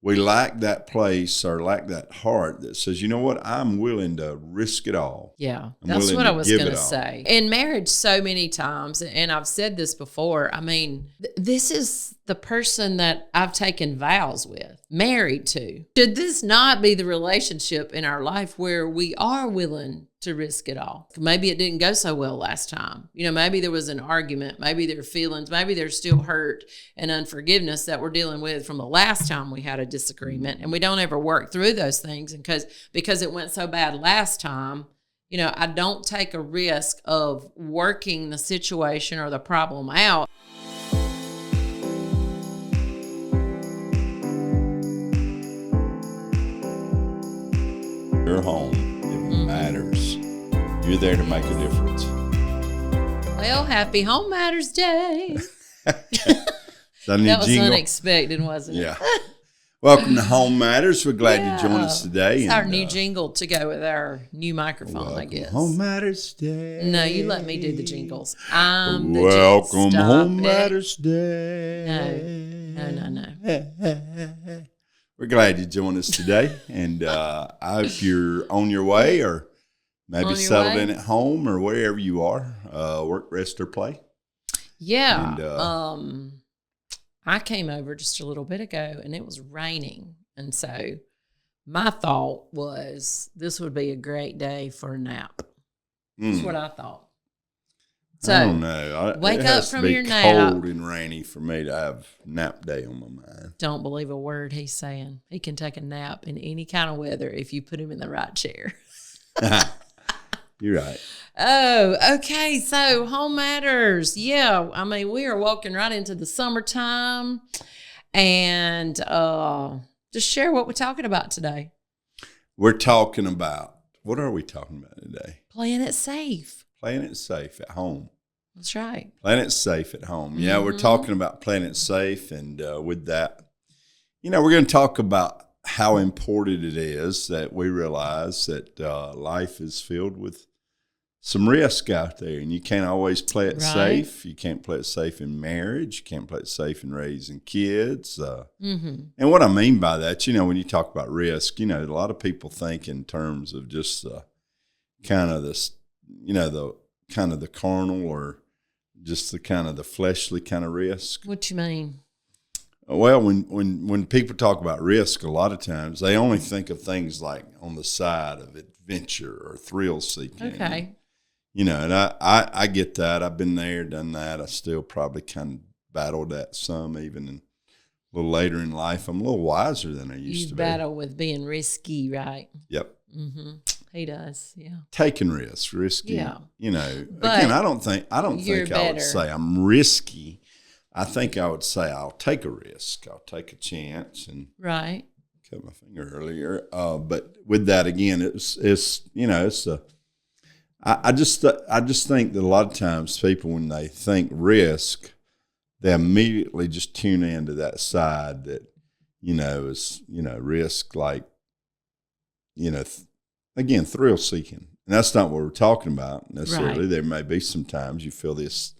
we lack that place or lack that heart that says, you know what, I'm willing to risk it all. Yeah, I'm that's willing what to I was give going it to all. say. In marriage, so many times, and I've said this before, I mean, this is the person that I've taken vows with, married to. Should this not be the relationship in our life where we are willing to risk it all? Maybe it didn't go so well last time. You know, maybe there was an argument, maybe there are feelings, maybe there's still hurt and unforgiveness that we're dealing with from the last time we had a disagreement, and we don't ever work through those things. And because it went so bad last time, you know, I don't take a risk of working the situation or the problem out. Your home, it matters. You're there to make a difference. Well, happy Home Matters Day. That That was jingle? unexpected, wasn't it? Yeah. Welcome to Home Matters. We're glad you joined us today. It's our new jingle to go with our new microphone, I guess. Home Matters Day. No, you let me do the jingles. I'm the Welcome Stop Home it. Matters Day. No. We're glad you joined us today, and I hope you're on your way or maybe On your settled way? in at home or wherever you are, work, rest, or play. Yeah. And, I came over just a little bit ago and it was raining. And so my thought was this would be a great day for a nap. That's what I thought. So I don't know. wake it up has from to be your nap. cold and rainy for me to have nap day on my mind. Don't believe a word he's saying. He can take a nap in any kind of weather if you put him in the right chair. You're right. Oh, okay. So Home Matters. Yeah. I mean, we are walking right into the summertime, and just share what we're talking about today. We're talking about, what are we talking about today? Playing it safe. Playing it safe at home. That's right. Playing it safe at home. Yeah, we're talking about playing it safe. And with that, you know, we're going to talk about how important it is that we realize that life is filled with some risk out there, and you can't always play it safe. You can't play it safe in marriage. You can't play it safe in raising kids. And what I mean by that, you know, when you talk about risk, you know, a lot of people think in terms of just kind of this, you know, the kind of the carnal or just the kind of the fleshly kind of risk. What you mean? Well, when people talk about risk, a lot of times they only think of things like on the side of adventure or thrill seeking. Okay. You know, and I get that. I've been there, done that. I still probably kind of battled that some, even a little later in life. I'm a little wiser than I used to be. You battle with being risky, right? Yep. Mm-hmm. He does, yeah. Taking risks, risky. Yeah. You know, But again, I don't think I would better. say I'm risky. I think I would say I'll take a risk. I'll take a chance and Right. cut my finger earlier. But with that again, it's you know, it's a. I just think that a lot of times people, when they think risk, they immediately just tune into that side that, you know, is, you know, risk, like, you know, again, thrill seeking. And that's not what we're talking about necessarily. Right. There may be some times you feel this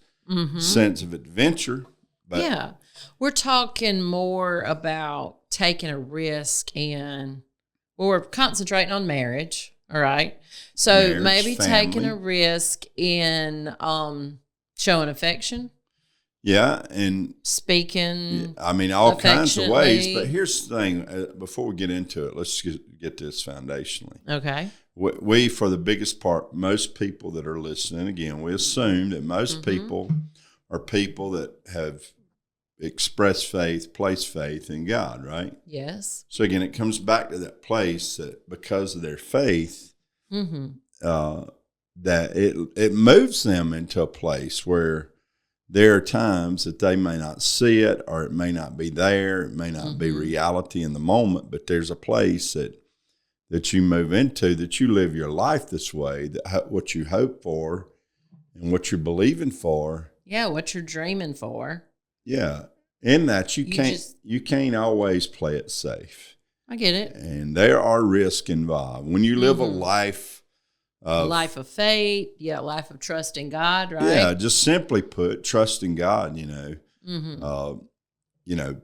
sense of adventure. But yeah. We're talking more about taking a risk in, well, we're concentrating on marriage. All right. So Marriage, maybe taking family. a risk in showing affection, yeah, and speaking. I mean, all kinds of ways. affectionately. But here's the thing. Before we get into it, let's get this foundationally. Okay. We, for the biggest part, most people that are listening, again, we assume that most people are people that have expressed faith, placed faith in God, right? Yes. So again, it comes back to that place that because of their faith, that it moves them into a place where there are times that they may not see it, or it may not be there, it may not be reality in the moment, but there's a place that you move into, that you live your life this way, that what you hope for and what you're believing for. Yeah. What you're dreaming for. Yeah. In that you can't always play it safe. I get it. And there are risks involved. When you live a life of faith, life of trust in God, right? Yeah, just simply put, trust in God, you know.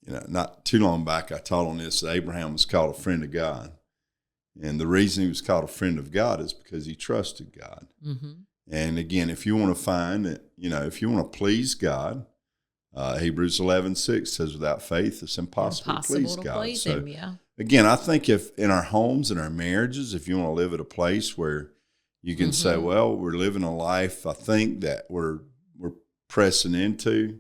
not too long back, I taught on this, that Abraham was called a friend of God. And the reason he was called a friend of God is because he trusted God. Mm-hmm. And again, if you want to find that, if you want to please God, Hebrews 11:6 says, without faith, it's impossible to please God. Him, yeah. Again, I think if in our homes and our marriages, if you want to live at a place where you can say, well, we're living a life, I think that we're pressing into,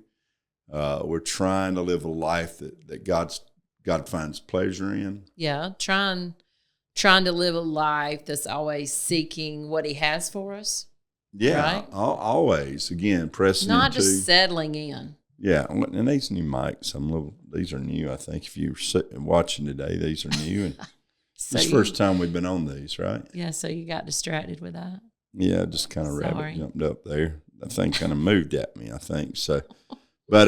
we're trying to live a life that God finds pleasure in. Yeah, trying to live a life that's always seeking what he has for us. Yeah, right? Always. Again, pressing not into. just settling in. Yeah, and these new mics, these are new, I think. If you're watching today, these are new. And So it's the first time we've been on these, right? Yeah, so you got distracted with that. Yeah, just kind of rabbit jumped up there. That thing kind of moved at me, I think. So, but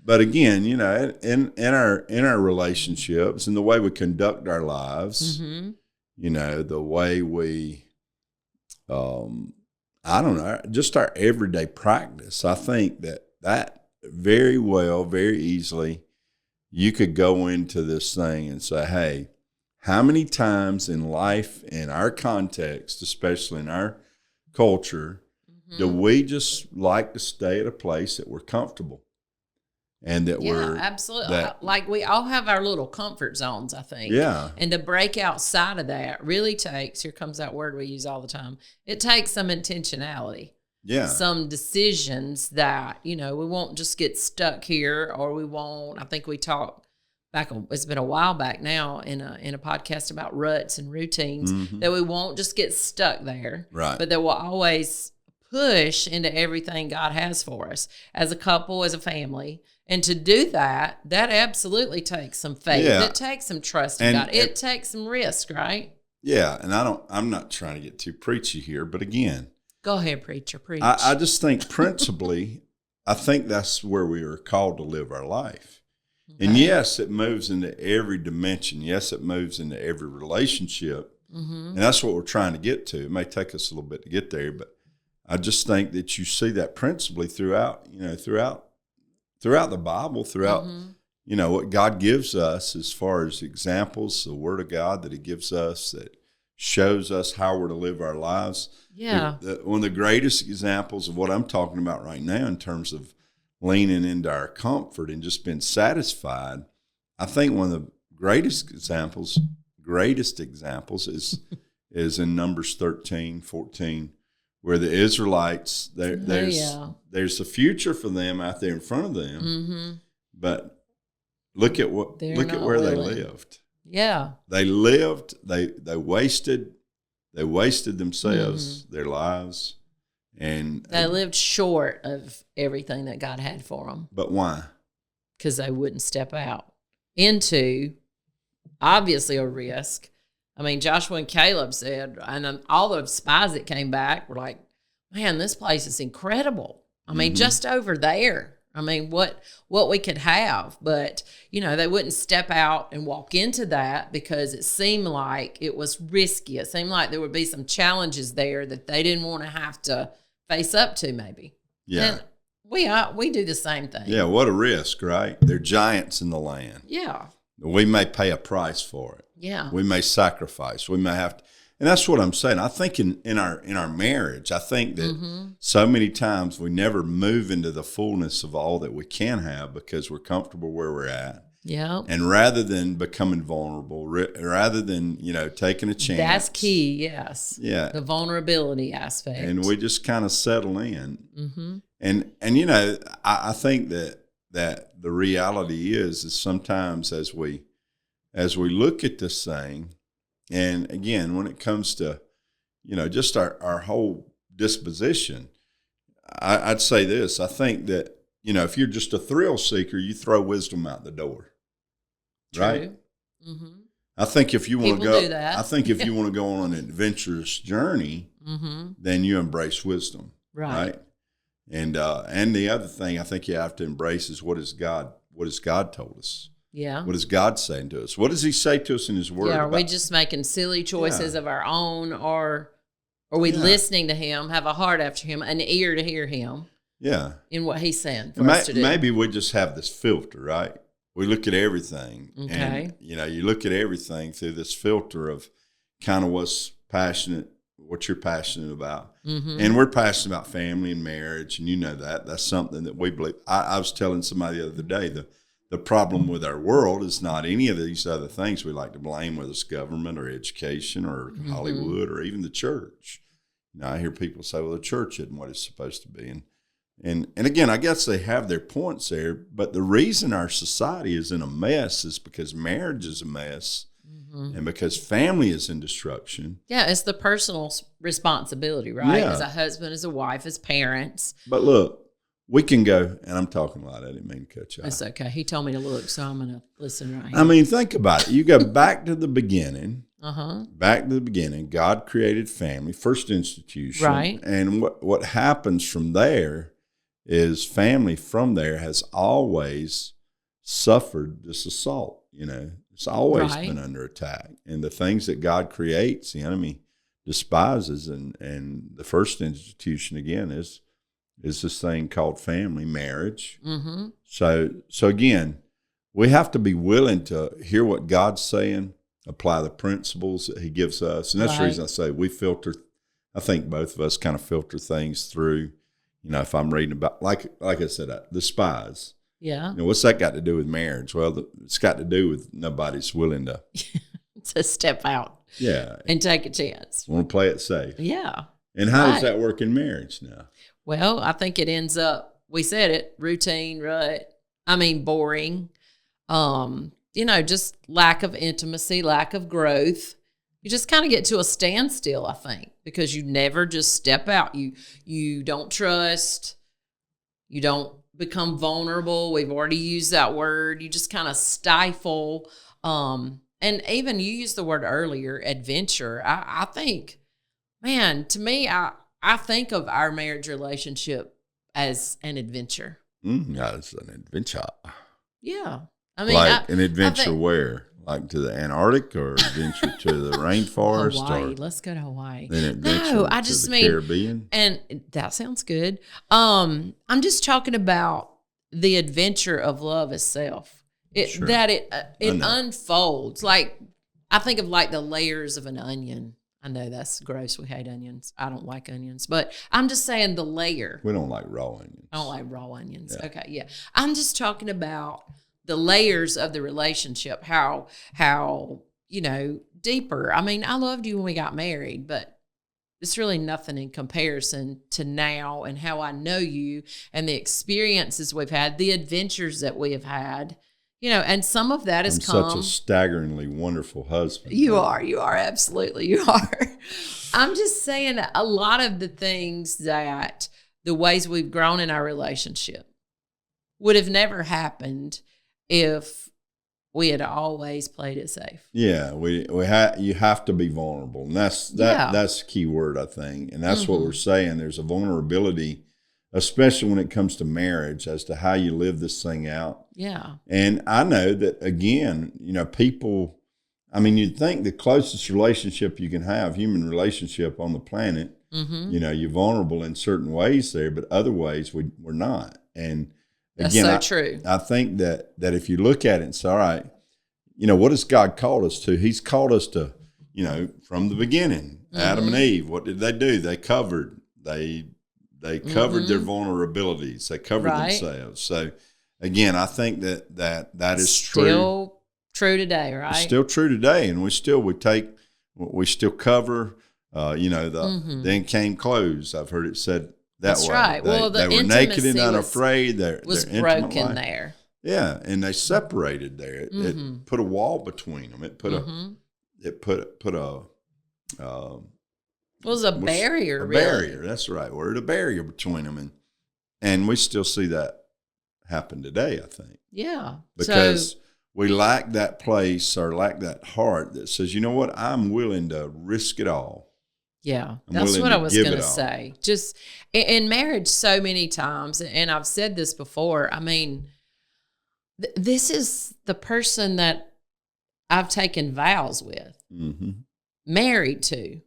again, in our relationships and the way we conduct our lives, the way we, I don't know, just our everyday practice. I think that very well, very easily, you could go into this thing and say, hey, how many times in life, in our context, especially in our culture, do we just like to stay at a place that we're comfortable? And that we're... absolutely. Like we all have our little comfort zones, I think. Yeah. And to break outside of that really takes, here comes that word we use all the time, it takes some intentionality. Yeah. Some decisions that, we won't just get stuck here, or we won't, I think we talked back, it's been a while back now in a podcast about ruts and routines, that we won't just get stuck there. Right. But that we'll always push into everything God has for us as a couple, as a family. And to do that absolutely takes some faith. Yeah. It takes some trust in God. It takes some risk, right? Yeah. And I'm not trying to get too preachy here, but again, go ahead, preacher, preach. I just think principally, I think that's where we are called to live our life. Okay. And yes, it moves into every dimension. Yes, it moves into every relationship. And that's what we're trying to get to. It may take us a little bit to get there, but I just think that you see that principally throughout the Bible, throughout, what God gives us as far as examples, the Word of God that He gives us that shows us how we're to live our lives. Yeah. One of the greatest examples of what I'm talking about right now in terms of leaning into our comfort and just being satisfied, I think one of the greatest examples is in Numbers 13-14, where the Israelites, there's a future for them out there in front of them, but look at where they lived. Yeah, they lived. They wasted themselves, their lives, and they lived short of everything that God had for them. But why? Because they wouldn't step out into obviously a risk. I mean, Joshua and Caleb said, and all the spies that came back were like, man, this place is incredible. I mean, just over there. I mean, what we could have. But, they wouldn't step out and walk into that because it seemed like it was risky. It seemed like there would be some challenges there that they didn't want to have to face up to maybe. Yeah. And we do the same thing. Yeah, what a risk, right? They're giants in the land. Yeah. We may pay a price for it. Yeah. We may sacrifice. We may have to. And that's what I'm saying. I think in our marriage, I think that so many times we never move into the fullness of all that we can have because we're comfortable where we're at. Yeah. And rather than becoming vulnerable, rather than, taking a chance. That's key, yes. Yeah. The vulnerability aspect. And we just kind of settle in. And I think that the reality is sometimes as we look at this thing, and again, when it comes to, just our whole disposition, I'd say this. I think that, if you're just a thrill seeker, you throw wisdom out the door. True. Right? I think if you want to go, do that. I think if you want to go on an adventurous journey, then you embrace wisdom. Right. And the other thing I think you have to embrace is what has God told us? Yeah. What is God saying to us? What does He say to us in His Word? Yeah, are we just making silly choices of our own, or are we listening to Him, have a heart after Him, an ear to hear Him? Yeah. In what He's saying for us to do. Maybe we just have this filter, right? we look at everything. Okay. And, you look at everything through this filter of kind of what you're passionate about. Mm-hmm. And we're passionate about family and marriage, and that's something that we believe. I was telling somebody the other day, the problem with our world is not any of these other things we like to blame, whether it's government or education or Hollywood or even the church. I hear people say, well, the church isn't what it's supposed to be. And again, I guess they have their points there, but the reason our society is in a mess is because marriage is a mess. And because family is in destruction. Yeah, it's the personal responsibility, right? Yeah. As a husband, as a wife, as parents. But look, we can go, and I'm talking a lot. I didn't mean to cut you off. That's okay. He told me to look, so I'm going to listen right here. I mean, think about it. You go back to the beginning. Uh-huh. Back to the beginning. God created family, first institution. Right. And what happens from there is family from there has always suffered this assault, It's always been under attack. And the things that God creates, the enemy despises. And the first institution, again, is this thing called family, marriage. Mm-hmm. So again, we have to be willing to hear what God's saying, apply the principles that he gives us. And that's the reason I say I think both of us kind of filter things through, if I'm reading about, like I said, the spies. Yeah. What's that got to do with marriage? Well, it's got to do with nobody's willing to step out. Yeah. And take a chance. Want to play it safe. Yeah. And how does that work in marriage now? Well, I think it ends up, we said it, routine, rut. Boring. Just lack of intimacy, lack of growth. You just kind of get to a standstill, I think, because you never just step out. You don't trust. You don't become vulnerable. We've already used that word. You just kind of stifle. And even you used the word earlier, adventure. I think, man, to me, I think of our marriage relationship as an adventure. It's an adventure. Yeah. An adventure where? Like to the Antarctic or adventure to the rainforest? Hawaii. Let's go to Hawaii. An adventure I just to the Caribbean? And that sounds good. I'm just talking about the adventure of love itself. It unfolds. Like, I think of like the layers of an onion. I know that's gross. We hate onions. I don't like onions. But I'm just saying the layer. We don't like raw onions. I don't like raw onions. Yeah. Okay, yeah. I'm just talking about the layers of the relationship, how deeper. I loved you when we got married, but it's really nothing in comparison to now and how I know you and the experiences we've had, the adventures that we have had, and some of that has come. Such a staggeringly wonderful husband. You are, absolutely, you are. I'm just saying a lot of the things that the ways we've grown in our relationship would have never happened if we had always played it safe. Yeah, you have to be vulnerable, and that's the key word, I think, and that's what we're saying. There's a vulnerability, especially when it comes to marriage, as to how you live this thing out. Yeah, and I know that again, people. You'd think the closest relationship you can have, human relationship on the planet, you're vulnerable in certain ways there, but other ways we're not, and. Again, that's so true. I think that if you look at it and say, all right, what has God called us to? He's called us to, from the beginning, Adam and Eve, what did they do? They covered. They covered their vulnerabilities. They covered themselves. So, again, I think that is still true today, right? It's still true today, and we still cover, then came clothes. I've heard it said That's way. Right. They were naked and unafraid. Was broken there. Yeah, and they separated there. It put a wall between them. It put was a barrier. A barrier. That's the right word. A barrier between them, and we still see that happen today, I think. Yeah, because we lack that place or lack that heart that says, you know what, I'm willing to risk it all. Yeah, that's what I was going to say. Just in marriage so many times, and I've said this before, this is the person that I've taken vows with, married to.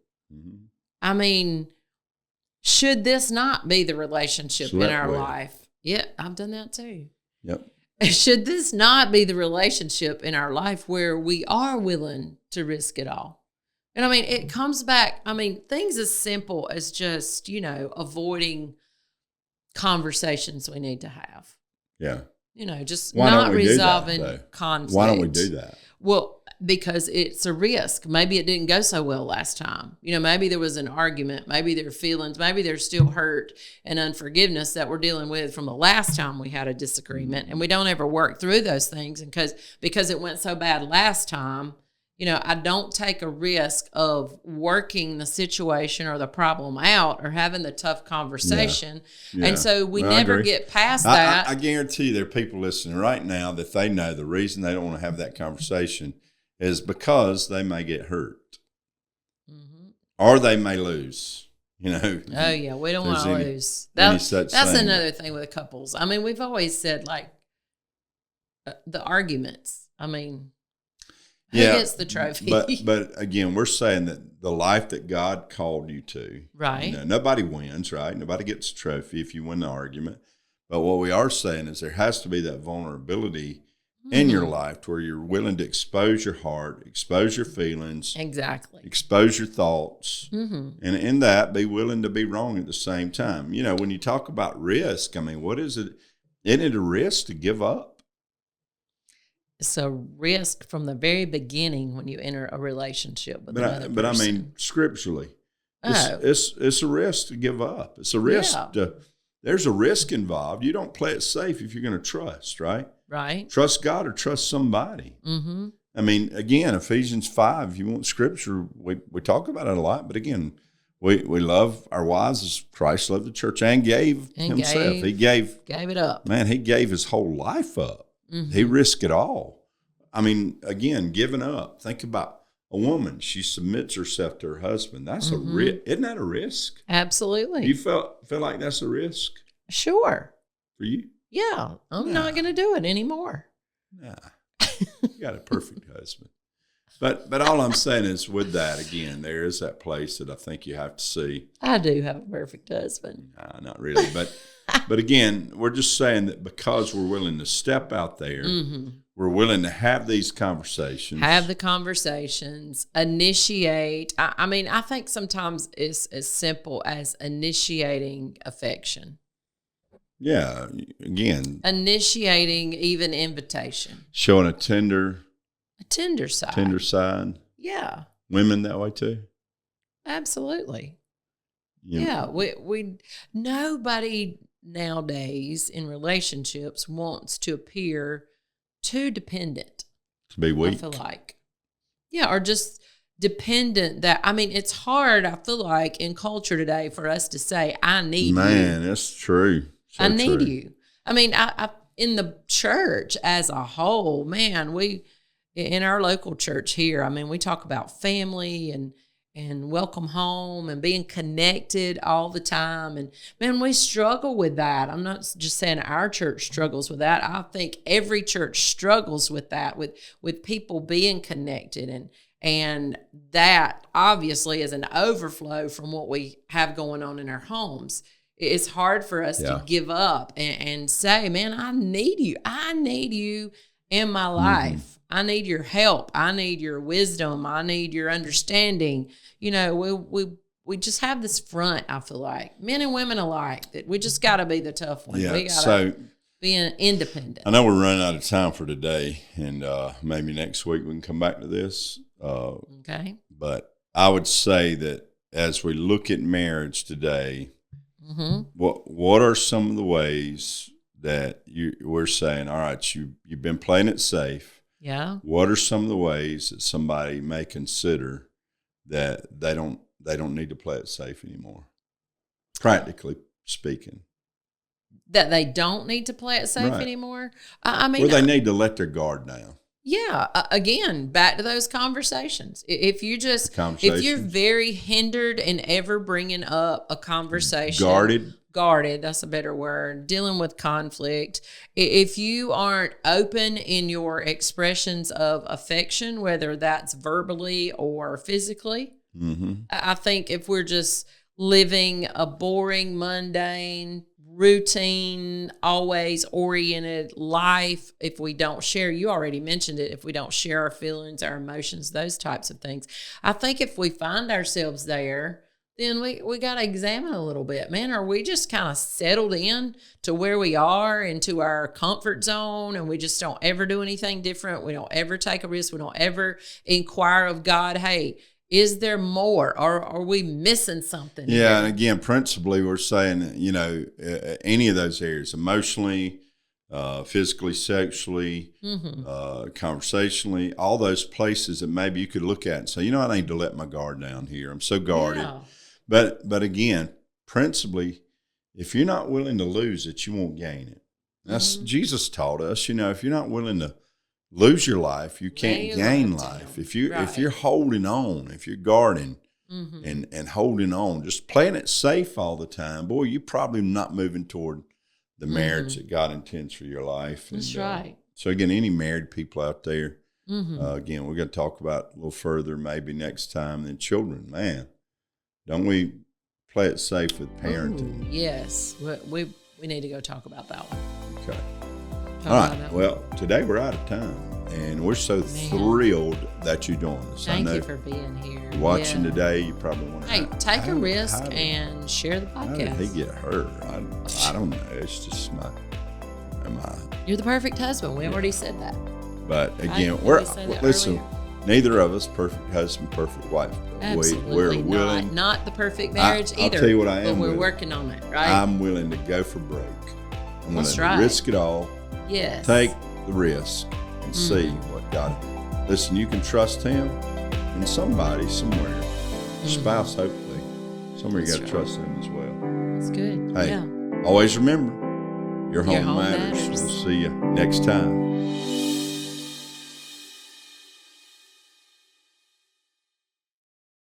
Should this not be the relationship in our life? Yeah, I've done that too. Yep. Should this not be the relationship in our life where we are willing to risk it all? And I mean, it comes back, things as simple as just, avoiding conversations we need to have. Yeah. Just Why not don't we resolving do that, conflict. Why don't we do that? Well, because it's a risk. Maybe it didn't go so well last time. Maybe there was an argument. Maybe there are feelings. Maybe there's still hurt and unforgiveness that we're dealing with from the last time we had a disagreement. And we don't ever work through those things. And because it went so bad last time, I don't take a risk of working the situation or the problem out or having the tough conversation. Yeah. And so we never get past that. I guarantee there are people listening right now that they know the reason they don't want to have that conversation is because they may get hurt, or they may lose. Oh yeah, we don't want to lose. That's another thing with couples. We've always said the arguments. Who gets the trophy? But again, we're saying that the life that God called you to, right? Nobody wins, right? Nobody gets a trophy if you win the argument. But what we are saying is there has to be that vulnerability in your life to where you're willing to expose your heart, expose your feelings, exactly, expose your thoughts, and in that be willing to be wrong at the same time. When you talk about risk, what is it? Isn't it a risk to give up? It's a risk from the very beginning when you enter a relationship with another person. But scripturally, it's a risk to give up. It's a risk there's a risk involved. You don't play it safe if you're going to trust, right? Right. Trust God or trust somebody. Mm-hmm. Again, Ephesians 5, if you want scripture, we talk about it a lot. But again, we love our wives as Christ loved the church and gave himself. He gave it up. Man, he gave his whole life up. Mm-hmm. He risked it all. Again, giving up. Think about a woman. She submits herself to her husband. That's a risk. Isn't that a risk? Absolutely. You feel like that's a risk? Sure. For you? Yeah. I'm not going to do it anymore. Nah. You got a perfect husband. But all I'm saying is with that, again, there is that place that I think you have to see. I do have a perfect husband. Nah, not really. But again, we're just saying that because we're willing to step out there, we're willing to have these conversations. Have the conversations, initiate. I think sometimes it's as simple as initiating affection. Yeah, again. Initiating even invitation. Showing a tender side. Tender side. Yeah. Women that way too? Absolutely. We nobody nowadays in relationships wants to appear too dependent. To be weak. I feel like. Yeah, or just dependent that, it's hard, I feel like, in culture today for us to say, I need you. Man, that's true. So I need you. I in the church as a whole, man, we, in our local church here, we talk about family and welcome home and being connected all the time. And man, we struggle with that. I'm not just saying our church struggles with that. I think every church struggles with that, with people being connected. And that obviously is an overflow from what we have going on in our homes. It's hard for us to give up and say, man, I need you. I need you in my life. I need your help. I need your wisdom. I need your understanding. We just have this front, I feel like, men and women alike, that we just got to be the tough one. Yeah. We got to be independent. I know we're running out of time for today, and maybe next week we can come back to this. Okay. But I would say that as we look at marriage today, what are some of the ways that we're saying, all right, you've been playing it safe. Yeah. What are some of the ways that somebody may consider that they don't need to play it safe anymore? Practically speaking. That they don't need to play it safe anymore? Or they need to let their guard down. Yeah. Again, back to those conversations. If you're very hindered in ever bringing up a conversation. Guarded, that's a better word, dealing with conflict. If you aren't open in your expressions of affection, whether that's verbally or physically, I think if we're just living a boring, mundane, routine, always oriented life, if we don't share, you already mentioned it, if we don't share our feelings, our emotions, those types of things. I think if we find ourselves there, then we got to examine a little bit. Man, are we just kind of settled in to where we are, into our comfort zone, and we just don't ever do anything different? We don't ever take a risk. We don't ever inquire of God, hey, is there more? Or are we missing something? Yeah, and again, principally, we're saying, any of those areas, emotionally, physically, sexually, conversationally, all those places that maybe you could look at and say, I need to let my guard down here. I'm so guarded. Yeah. But again, principally, if you're not willing to lose it, you won't gain it. That's Jesus taught us, if you're not willing to lose your life, you can't gain life. If you're holding on, if you're guarding and holding on, just playing it safe all the time, boy, you're probably not moving toward the marriage that God intends for your life. That's right. So again, any married people out there, again, we're going to talk about a little further maybe next time than children. Man, don't we play it safe with parenting? Ooh, yes, we need to go talk about that one. Okay. All right. Well, today we're out of time, and we're so thrilled that you joined us. Thank you for being here. You're watching today, you probably want to. Hey, take a risk and share the podcast. How did he get hurt? I don't know. It's just my. You're the perfect husband. We already said that. But again, listen. Neither of us perfect husband, perfect wife. Absolutely we're willing. Not the perfect marriage either. I'll tell you what I am. But we're working on it, right? I'm willing to go for broke. I'm willing to risk it all. Yes. Take the risk and see what God. Listen, you can trust Him, and somebody somewhere, spouse hopefully, somewhere you got to trust Him as well. That's good. Hey, always remember, your home matters. We'll see you next time.